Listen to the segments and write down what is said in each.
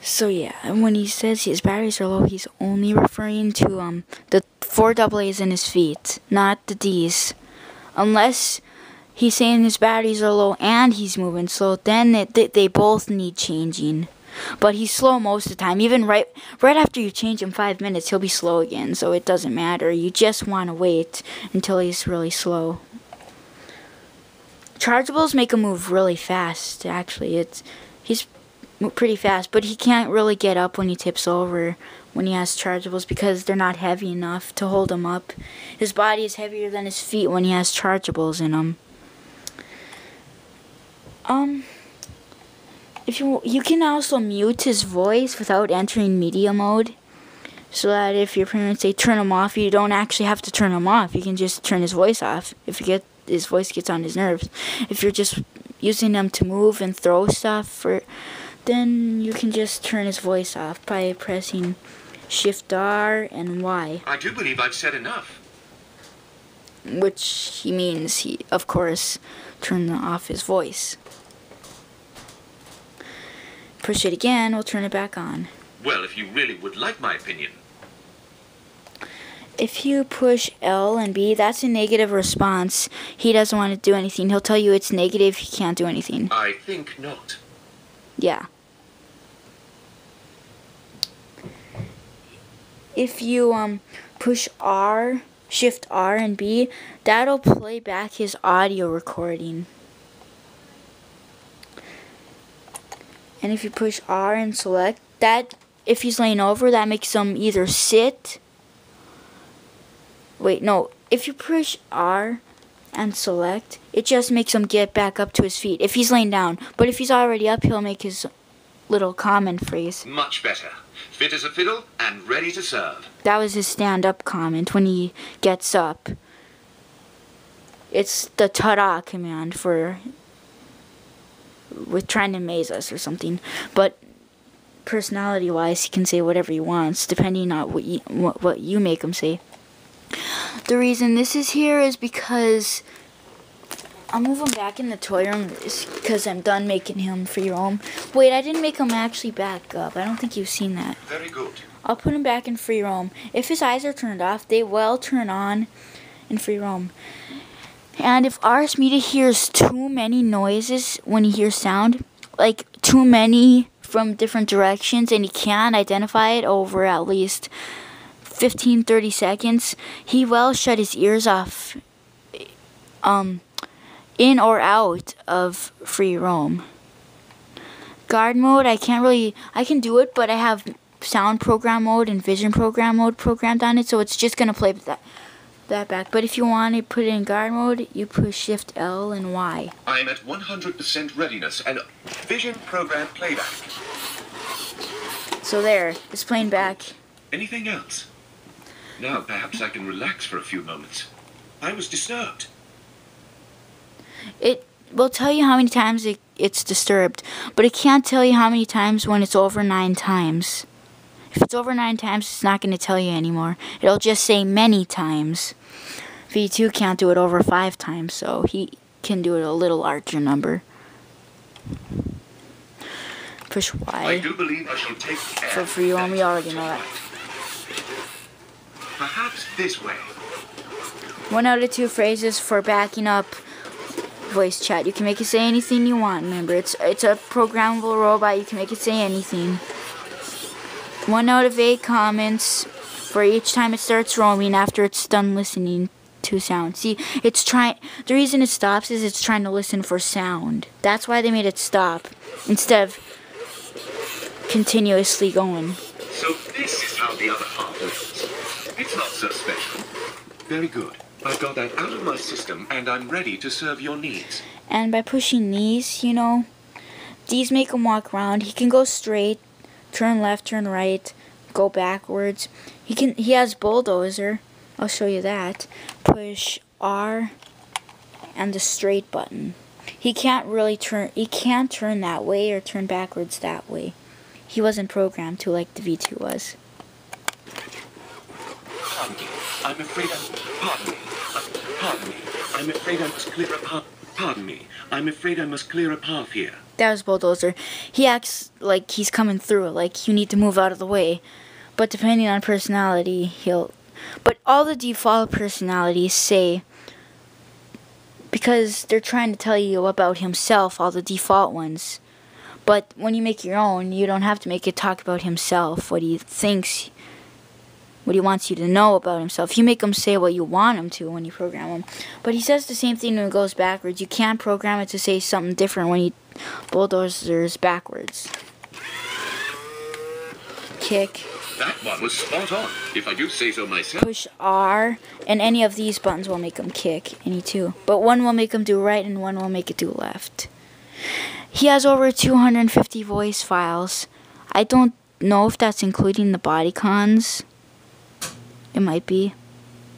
So yeah, and when he says his batteries are low, he's only referring to the 4 AA's in his feet, not the D's. Unless he's saying his batteries are low and he's moving slow, then they both need changing. But he's slow most of the time. Even right after you change him 5 minutes, he'll be slow again. So it doesn't matter. You just want to wait until he's really slow. Chargeables make him move really fast. Actually, he's pretty fast, but he can't really get up when he tips over when he has chargeables because they're not heavy enough to hold him up. His body is heavier than his feet when he has chargeables in him. If you can also mute his voice without entering media mode, so that if your parents say turn him off, you don't actually have to turn him off. You can just turn his voice off if his voice gets on his nerves. If you're just using him to move and throw stuff, then you can just turn his voice off by pressing Shift R and Y. I do believe I've said enough. Which he means he, of course, turn off his voice. Push it again, we'll turn it back on. Well, if you really would like my opinion. If you push L and B, that's a negative response. He doesn't want to do anything. He'll tell you it's negative, he can't do anything. I think not. Yeah. If you push R, Shift R and B, that'll play back his audio recording. And if you push R and select, that, if he's laying over, that makes him either sit. Wait, no. If you push R and select, it just makes him get back up to his feet if he's laying down. But if he's already up, he'll make his little comment phrase. Much better. Fit as a fiddle and ready to serve. That was his stand-up comment when he gets up. It's the ta-da command for with trying to amaze us or something. But personality-wise, he can say whatever he wants, depending on what you make him say. The reason this is here is because I'll move him back in the toy room because I'm done making him free roam. Wait, I didn't make him actually back up. I don't think you've seen that. Very good. I'll put him back in free roam. If his eyes are turned off, they will turn on in free roam. And if Ars Media hears too many noises when he hears sound, like too many from different directions, and he can't identify it over at least 15-30 seconds, he will shut his ears off in or out of free roam. Guard mode, I can do it, but I have sound program mode and vision program mode programmed on it, so it's just going to play that back. But if you want to put it in guard mode, you push Shift L and Y. I am at 100% readiness and vision program playback. So there, it's playing back. Anything else? Now perhaps I can relax for a few moments. I was disturbed. It will tell you how many times it's disturbed, but it can't tell you how many times when it's over 9 times. If it's over 9 times, it's not going to tell you anymore. It'll just say many times. V2 can't do it over 5 times, so he can do it a little larger number. Push Y. I do believe I shall take care for free roam. We already know that. Perhaps this way. 1 out of 2 phrases for backing up voice chat. You can make it say anything you want. Remember, it's a programmable robot. You can make it say anything. 1 out of 8 comments for each time it starts roaming after it's done listening to sound. See, the reason it stops is it's trying to listen for sound. That's why they made it stop instead of continuously going. So this is how the other half works. It's not so special. Very good. I've got that out of my system and I'm ready to serve your needs. And by pushing these, these make him walk around. He can go straight, turn left, turn right, go backwards. He has bulldozer. I'll show you that. Push R and the straight button. He can't turn that way or turn backwards that way. He wasn't programmed to like the V2 was. Pardon me. I'm afraid pardon me. Pardon me. I'm afraid I must clear a path. Pardon me. I'm afraid I must clear a path here. That was Bulldozer. He acts like he's coming through, like you need to move out of the way. But depending on personality, But all the default personalities say, because they're trying to tell you about himself, all the default ones. But when you make your own, you don't have to make it talk about himself, what he thinks, what he wants you to know about himself. You make him say what you want him to when you program him. But he says the same thing when it goes backwards. You can't program it to say something different when he bulldozers backwards. Kick. That one was spot on, if I do say so myself. Push R, and any of these buttons will make him kick. Any two. But one will make him do right, and one will make it do left. He has over 250 voice files. I don't know if that's including the body cons. It might be.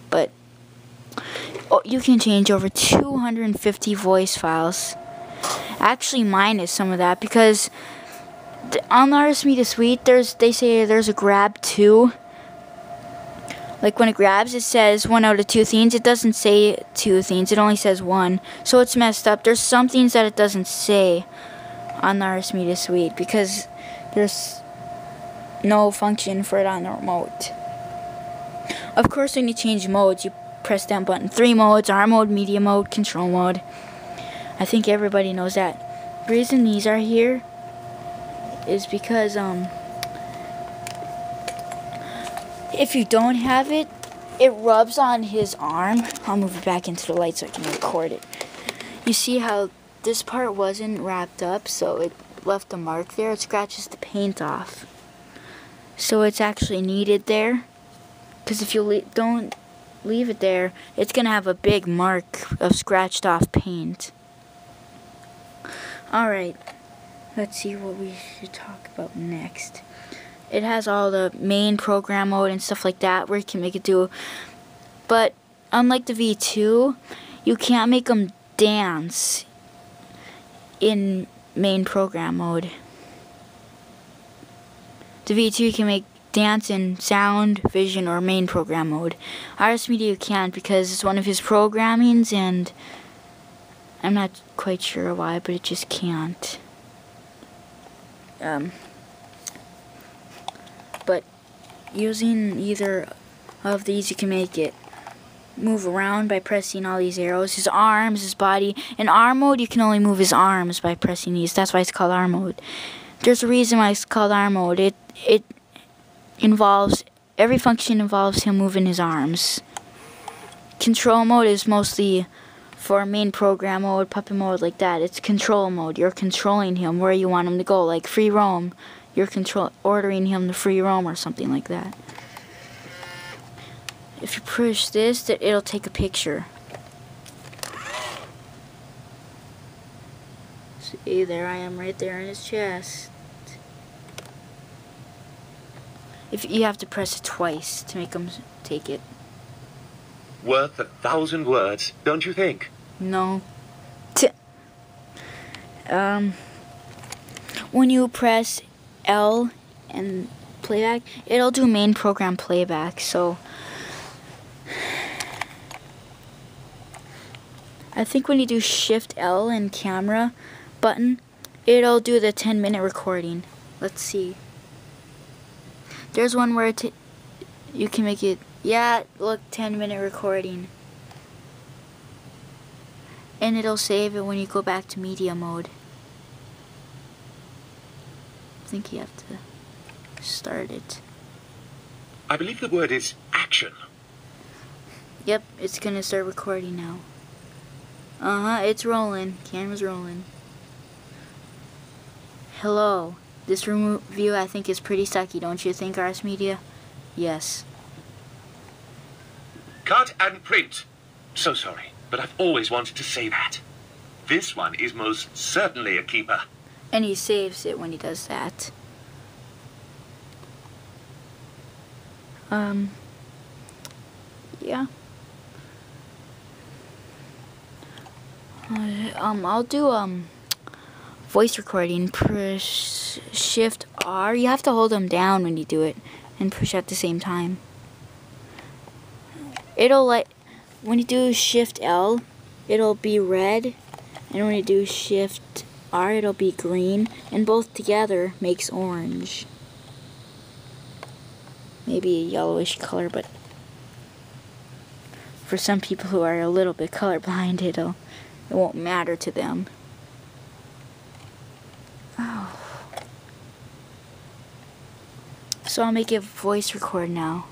But you can change over 250 voice files. Actually minus some of that, because on the Artist Media Suite, they say there's a grab 2. Like when it grabs, it says 1 out of 2 themes. It doesn't say 2 themes. It only says 1. So it's messed up. There's some themes that it doesn't say on the Artist Media Suite because there's no function for it on the remote. Of course, when you change modes, you press down button. 3 modes: R mode, media mode, control mode. I think everybody knows that. The reason these are here is because if you don't have it, it rubs on his arm. I'll move it back into the light so I can record it. You see how this part wasn't wrapped up, so it left a mark there. It scratches the paint off. So it's actually needed there, because if you don't leave it there, it's going to have a big mark of scratched off paint. Alright, let's see what we should talk about next. It has all the main program mode and stuff like that where you can make it do. But unlike the V2, you can't make them dance in main program mode. The V2 you can make dance in sound, vision, or main program mode. Artist Media you can't because it's one of his programmings, and I'm not quite sure why, but it just can't. But using either of these, you can make it move around by pressing all these arrows. His arms, his body. In R mode, you can only move his arms by pressing these. That's why it's called R mode. There's a reason why it's called R mode. It involves, every function involves him moving his arms. Control mode is mostly for main program mode, puppet mode, like that. It's control mode. You're controlling him where you want him to go, like free roam. You're ordering him to free roam or something like that. If you push this, it'll take a picture. See, there I am right there in his chest. If you have to press it twice to make him take it. Worth 1,000 words, don't you think? No. When you press L and playback, it'll do main program playback. So I think when you do Shift L and camera button, it'll do the 10-minute recording. Let's see. There's one where you can make it, yeah, look, 10-minute recording. And it'll save it when you go back to media mode. I think you have to start it. I believe the word is action. Yep, it's gonna start recording now. It's rolling. Camera's rolling. Hello. This review I think is pretty sucky, don't you think, Artist Media? Yes. Cut and print. So sorry, but I've always wanted to say that. This one is most certainly a keeper. And he saves it when he does that. Yeah. I'll do voice recording. Push Shift R. You have to hold them down when you do it and push at the same time. It'll when you do Shift L, it'll be red, and when you do Shift R, it'll be green, and both together makes orange. Maybe a yellowish color, but for some people who are a little bit colorblind, it won't matter to them. Oh. So I'll make a voice record now.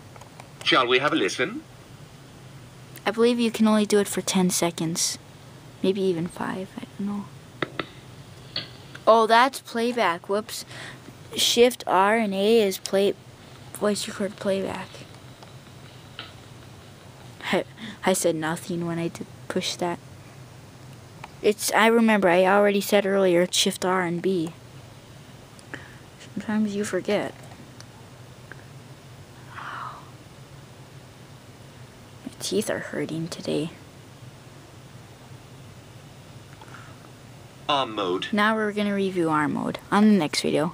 Shall we have a listen? I believe you can only do it for 10 seconds. Maybe even 5, I don't know. Oh, that's playback. Whoops. Shift R and A is voice record playback. I said nothing when I did push that. I remember, I already said earlier, it's Shift R and B. Sometimes you forget. My teeth are hurting today. ARM mode. Now we're going to review ARM mode on the next video.